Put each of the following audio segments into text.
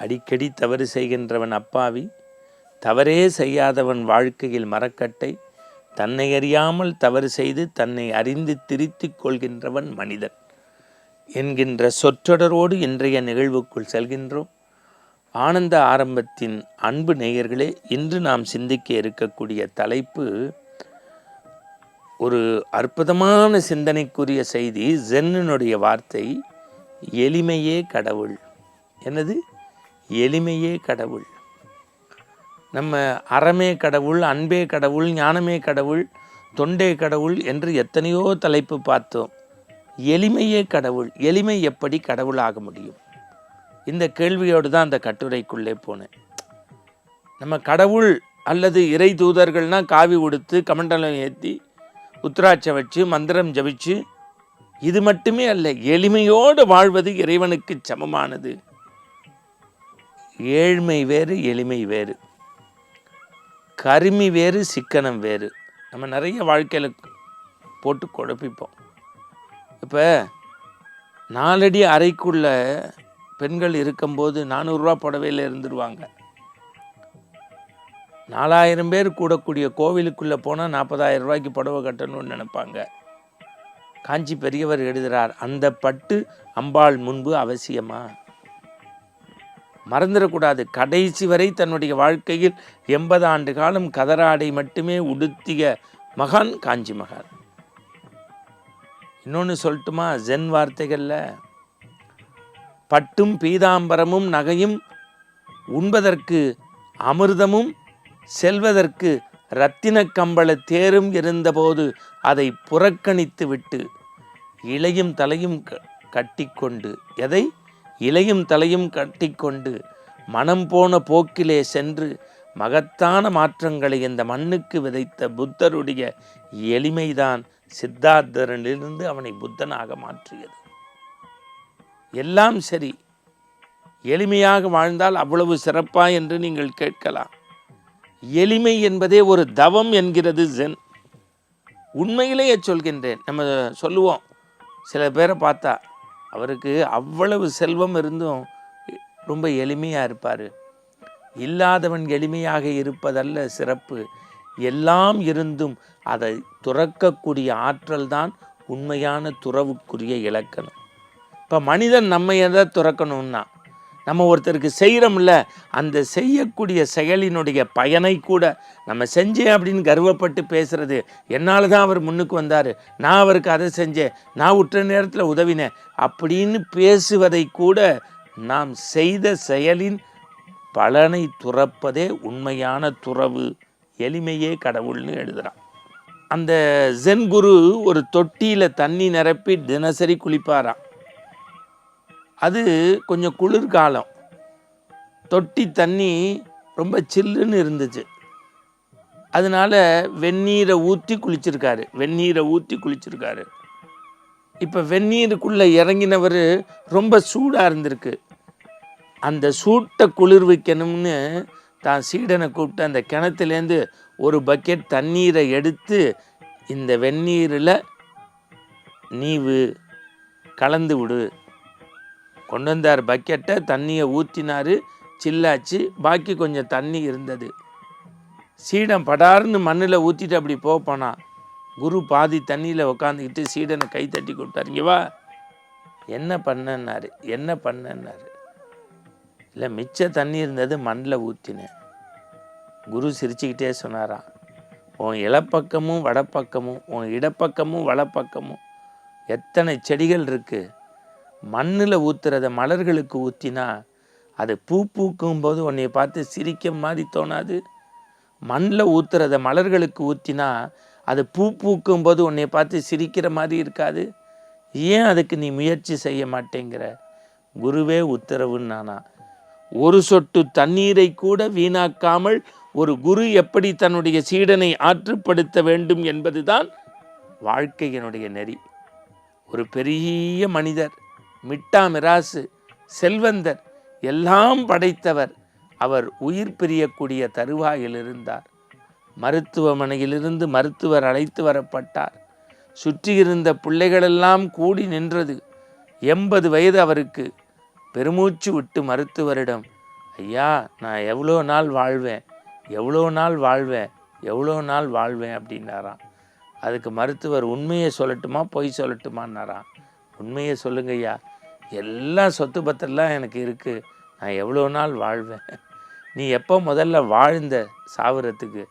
அடிக்கடி தவறு செய்கின்றவன் அப்பாவி, தவறே செய்யாதவன் வாழ்க்கையில் மரக்கட்டை, தன்னை அறியாமல் தவறு செய்து தன்னை அறிந்து திருத்திக் கொள்கின்றவன் மனிதன் என்கின்ற சொற்றொடரோடு இன்றைய நிகழ்வுக்குள் செல்கின்றோம். ஆனந்த ஆரம்பத்தின் அன்பு நேயர்களே, இன்று நாம் சிந்திக்க இருக்கக்கூடிய தலைப்பு ஒரு அற்புதமான சிந்தனைக்குரிய செய்தி. ஜென்னுடைய வார்த்தை எளிமையே கடவுள். என்னது? எளிமையே கடவுள். நம்ம அறமே கடவுள், அன்பே கடவுள், ஞானமே கடவுள், தொண்டே கடவுள் என்று எத்தனையோ தலைப்பு பார்த்தோம். எளிமையே கடவுள். எளிமை எப்படி கடவுளாக முடியும்? இந்த கேள்வியோடு தான் அந்த கட்டுரைக்குள்ளே போனேன். நம்ம கடவுள் அல்லது இறை தூதர்கள்னால் காவி உடுத்து, கமண்டலம் ஏற்றி, உத்திராட்சை வச்சு, மந்திரம் ஜபிச்சு, இது மட்டுமே அல்ல. எளிமையோடு வாழ்வது இறைவனுக்கு சமமானது. ஏழ்மை வேறு, எளிமை வேறு. கருமி வேறு, சிக்கனம் வேறு. நம்ம நிறைய வாழ்க்கையில் போட்டு குழப்பிப்போம். இப்போ 4 அடி அறைக்குள்ள பெண்கள் இருக்கும்போது 400 ரூபா புடவையில் இருந்துருவாங்க. 4000 பேர் கூடக்கூடிய கோவிலுக்குள்ளே போனால் 40,000 ரூபாய்க்கு புடவை கட்டணும்னு நினைப்பாங்க. காஞ்சி பெரியவர் எழுதுகிறார், அந்த பட்டு அம்பாள் முன்பு அவசியமா? மறந்துடக்கூடாது. கடைசி வரை தன்னுடைய வாழ்க்கையில் 80 ஆண்டு காலம் கதராடை மட்டுமே உடுத்திய மகான் காஞ்சி மகான். இன்னொன்று சொல்லட்டுமா? ஜென் வார்த்தைகளில் பட்டும் பீதாம்பரமும் நகையும், உண்பதற்கு அமிர்தமும், செல்வதற்கு இரத்தின கம்பள தேரும் இருந்தபோது அதை புறக்கணித்து விட்டு இலையும் தலையும் கட்டிக்கொண்டு, எதை? இலையும் தலையும் கட்டிக்கொண்டு மனம் போன போக்கிலே சென்று மகத்தான மாற்றங்களை இந்த மண்ணுக்கு விதைத்த புத்தருடைய எளிமைதான் சித்தார்த்தரிலிருந்து அவனை புத்தனாக மாற்றியது. எல்லாம் சரி, எளிமையாக வாழ்ந்தால் அவ்வளவு சிறப்பா என்று நீங்கள் கேட்கலாம். எளிமை என்பதே ஒரு தவம் என்கிறது ஜென். உண்மையிலேயே சொல்கின்றேன். நம்ம சொல்லுவோம், சில பேரை பார்த்தா அவருக்கு அவ்வளவு செல்வம் இருந்தும் ரொம்ப எளிமையாக இருப்பார். இல்லாதவன் எளிமையாக இருப்பதல்ல சிறப்பு, எல்லாம் இருந்தும் அதை துறக்கக்கூடிய ஆற்றல் தான் உண்மையான துறவுக்குரிய இலக்கணம். இப்போ மனிதன் நம்ம எதை துறக்கணும்னா, நம்ம ஒருத்தருக்கு செய்கிறோம்ல, அந்த செய்யக்கூடிய செயலினுடைய பயனை கூட நம்ம செஞ்சேன் அப்படின்னு கர்வப்பட்டு பேசுறது, என்னால் தான் அவர் முன்னுக்கு வந்தார், நான் அவருக்கு அதை செஞ்சேன், நான் உற்ற நேரத்தில் உதவினேன் அப்படின்னு பேசுவதை கூட நாம் செய்த செயலின் பலனை துறப்பதே உண்மையான துறவு. எளிமையே கடவுள்னு எழுதுகிறான். அந்த ஜென் குரு ஒரு தொட்டியில் தண்ணி நிரப்பி தினசரி குளிப்பாராம். அது கொஞ்சம் குளிர்காலம். தொட்டி தண்ணி ரொம்ப சில்லுன்னு இருந்துச்சு. அதனால வெந்நீரை ஊற்றி குளிச்சிருக்காரு. இப்போ வெந்நீருக்குள்ளே இறங்கினவர் ரொம்ப சூடாக இருந்திருக்கு. அந்த சூட்டை குளிர்விக்கணும்னு தான் சீடனை கூப்பிட்டு அந்த கிணத்துலேருந்து ஒரு பக்கெட் தண்ணீரை எடுத்து இந்த வெந்நீரில் நீவு கலந்து விடு கொண்டு வந்தார். பக்கெட்டை தண்ணியை ஊற்றினார், சில்லாச்சு. பாக்கி கொஞ்சம் தண்ணி இருந்தது. சீடன் படார்னு மண்ணில் ஊற்றிட்டு அப்படி போனான். குரு பாதி தண்ணியில் உக்காந்துக்கிட்டு சீடனை கை தட்டி கொடுத்தார். இங்கே வா, என்ன பண்ணன்னாரு. இல்லை, மிச்ச தண்ணி இருந்தது, மண்ணில் ஊற்றினேன். குரு சிரிச்சுக்கிட்டே சொன்னாராம், உன் இலப்பக்கமும் வடப்பக்கமும், உன் இடப்பக்கமும் வலப்பக்கமும் எத்தனை செடிகள் இருக்குது. மண்ணில் ஊற்றுறத மலர்களுக்கு ஊற்றினா அது பூ பூக்கும்போது உன்னை பார்த்து சிரிக்க மாதிரி தோணாது. மண்ணில் ஊற்றுறத மலர்களுக்கு ஊற்றினா அது பூ பூக்கும்போது உன்னை பார்த்து சிரிக்கிற மாதிரி இருக்காது. ஏன் அதுக்கு நீ முயற்சி செய்ய மாட்டேங்கிற? குருவே உத்தரவுன்னானா. ஒரு சொட்டு தண்ணீரை கூட வீணாக்காமல் ஒரு குரு எப்படி தன்னுடைய சீடனை ஆற்றுப்படுத்த வேண்டும் என்பதுதான் வாழ்க்கையினுடைய நெறி. ஒரு பெரிய மனிதர், மிட்டா மிராசு, செல்வந்தர், எல்லாம் படைத்தவர், அவர் உயிர் பிரியக்கூடிய தருவாயில் இருந்தார். மருத்துவமனையிலிருந்து மருத்துவர் அழைத்து வரப்பட்டார். சுற்றியிருந்த பிள்ளைகளெல்லாம் கூடி நின்றது. 80 வயது அவருக்கு. பெருமூச்சு விட்டு மருத்துவரிடம், ஐயா நான் எவ்வளோ நாள் வாழ்வேன், எவ்வளோ நாள் வாழ்வேன், எவ்வளோ நாள் வாழ்வேன் அப்படின்னாராம். அதுக்கு மருத்துவர் உண்மையை சொல்லட்டுமா பொய் சொல்லட்டுமான்னாராம். உண்மையை சொல்லுங்க ஐயா, எல்லா சொத்து பத்திரம்லாம் எனக்கு இருக்குது, நான் எவ்வளோ நாள் வாழ்வேன். நீ எப்போ முதல்ல வாழ்ந்த சாவரத்துக்கு,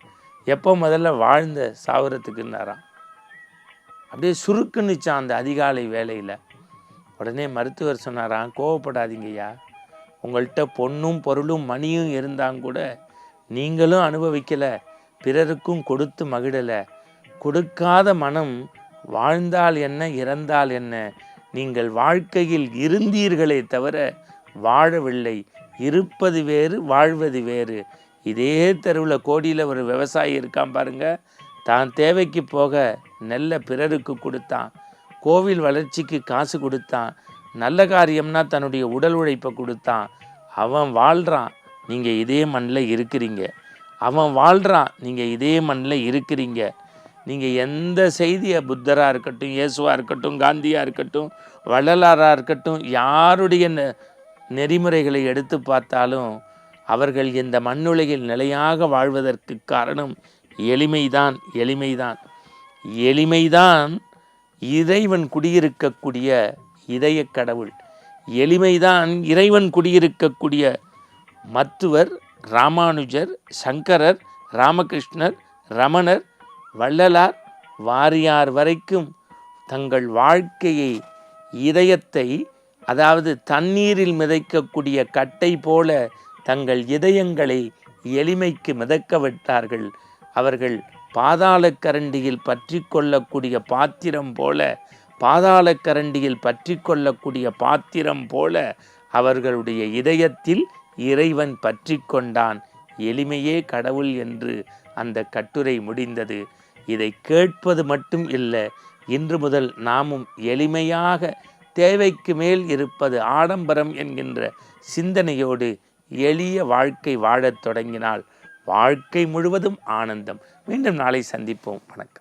எப்போ முதல்ல வாழ்ந்த சாவரத்துக்குன்னாராம். அப்படியே சுருக்குன்னுச்சான் அந்த அதிகாலை வேலையில். உடனே மருத்துவர் சொன்னாராம், கோவப்படாதீங்கய்யா, உங்கள்கிட்ட பொண்ணும் பொருளும் மணியும் இருந்தாங்க கூட நீங்களும் அனுபவிக்கலை, பிறருக்கும் கொடுத்து மகிழலை. கொடுக்காத மனம் வாழ்ந்தால் என்ன இறந்தால் என்ன, நீங்கள் வாழ்க்கையில் இருந்தீர்களே தவிர வாழவில்லை. இருப்பது வேறு வாழ்வது வேறு. இதே தெருவில் கோடியில் ஒரு விவசாயி இருக்கான் பாருங்க, தான் தேவைக்கு போக நெல்லை பிறருக்கு கொடுத்தான், கோவில் வளர்ச்சிக்கு காசு கொடுத்தான், நல்ல காரியம்னா தன்னுடைய உடல் உழைப்பை கொடுத்தான். அவன் வாழ்கிறான், நீங்கள் இதே மண்ணில் இருக்கிறீங்க. அவன் வாழ்கிறான், நீங்கள் இதே மண்ணில் இருக்கிறீங்க. நீங்கள் எந்த செய்தியை, புத்தராக இருக்கட்டும், இயேசுவாக இருக்கட்டும், காந்தியாக இருக்கட்டும், வள்ளலாராக இருக்கட்டும், யாருடைய நெறிமுறைகளை எடுத்து பார்த்தாலும் அவர்கள் இந்த மண்ணுலகில் நிலையாக வாழ்வதற்கு காரணம் எளிமைதான். எளிமைதான் இறைவன் குடியிருக்கக்கூடிய இதய கடவுள். எளிமைதான் இறைவன் குடியிருக்கக்கூடிய மத்துவர், ராமானுஜர், சங்கரர், ராமகிருஷ்ணர், ரமணர், வள்ளலார், வாரியார் வரைக்கும் தங்கள் வாழ்க்கையை, இதயத்தை, அதாவது தண்ணீரில் மிதக்கக்கூடிய கட்டை போல தங்கள் இதயங்களை எளிமைக்கு மிதக்க விட்டார்கள். அவர்கள் பாதாளக்கரண்டியில் பற்றி கொள்ளக்கூடிய பாத்திரம் போல, பாதாளக்கரண்டியில் பற்றி கொள்ளக்கூடிய பாத்திரம் போல அவர்களுடைய இதயத்தில் இறைவன் பற்றி கொண்டான். எளிமையே கடவுள் என்று அந்த கட்டுரை முடிந்தது. இதை கேட்பது மட்டும் இல்லை, இன்று முதல் நாமும் எளிமையாக, தேவைக்கு மேல் இருப்பது ஆடம்பரம் என்கின்ற சிந்தனையோடு எளிய வாழ்க்கை வாழத் தொடங்கினால் வாழ்க்கை முழுவதும் ஆனந்தம். மீண்டும் நாளை சந்திப்போம். வணக்கம்.